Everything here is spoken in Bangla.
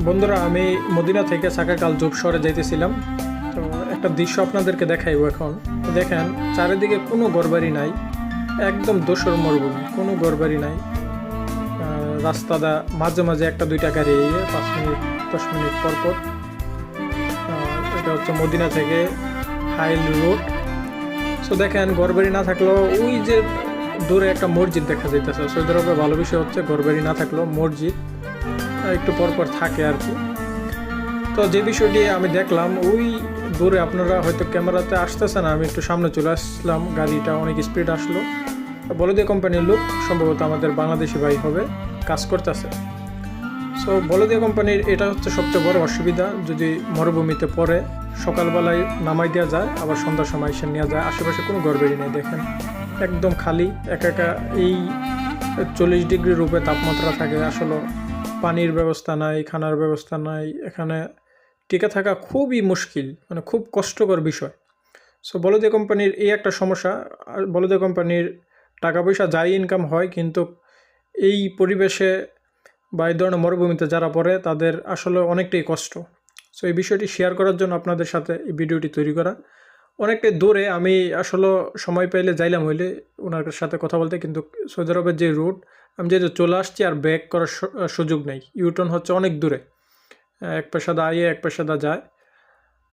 বন্ধুরা, আমি মদিনা থেকে সাকাকাল জোব শহরে যাইতেছিলাম। তো একটা দৃশ্য আপনাদেরকে দেখাইবো এখন। তো দেখেন, চারিদিকে কোনো ঘরবাড়ি নাই, একদম দোসর মরুভূমি, কোনো ঘরবাড়ি নাই। রাস্তাটা মাঝে মাঝে একটা দুইটা গাড়ি 5 মিনিট 10 মিনিট পর পর। এটা হচ্ছে মদিনা থেকে হাইল রোড। সো দেখেন, ঘরবাড়ি না থাকলেও ওই যে দূরে একটা মসজিদ দেখা যাইতেছে। সৌদি আরবে ভালো বিষয় হচ্ছে ঘরবাড়ি না থাকলেও মসজিদ একটু পরপর থাকে আর কি। তো যে বিষয়টি আমি দেখলাম, ওই দূরে আপনারা হয়তো ক্যামেরাতে আসতেছে না, আমি একটু সামনে চলে আসলাম, গাড়িটা অনেক স্পিড আসলো। বলদিয়া কোম্পানির লোক, সম্ভবত আমাদের বাংলাদেশি ভাই হবে, কাজ করতেছে। সো বলদিয়া কোম্পানির এটা হচ্ছে সবচেয়ে বড় অসুবিধা, যদি মরুভূমিতে পড়ে সকালবেলায় নামাই দেওয়া যায়, আবার সন্ধ্যার সময় এসে নেওয়া যায়। আশেপাশে কোনো ঘরবাড়ি নেই, দেখেন একদম খালি একা একা। এই 40 ডিগ্রি রূপে তাপমাত্রা থাকে। আসলে পানির ব্যবস্থা নাই, খানার ব্যবস্থা নাই, এখানে টিকে থাকা খুবই মুশকিল, মানে খুব কষ্টকর বিষয়। সো বলদিয়া কোম্পানির এই একটা সমস্যা। আর বলদিয়া কোম্পানির টাকা পয়সা যাই ইনকাম হয়, কিন্তু এই পরিবেশে বা এই ধরনের মরুভূমিতে যারা পড়ে তাদের আসলে অনেকটাই কষ্ট। সো এই বিষয়টি শেয়ার করার জন্য আপনাদের সাথে এই ভিডিওটি তৈরি করা। অনেকটাই দূরে, আমি আসলে সময় পাইলে যাইলাম হইলে ওনার সাথে কথা বলতে, কিন্তু সৌদি আরবের যে রুট, আমি যেহেতু চলে আসছি আর ব্যাক করার সুযোগ নেই। ইউটার্ন হচ্ছে অনেক দূরে, এক পেশাদা আইয়ে এক পেশাদা যায়।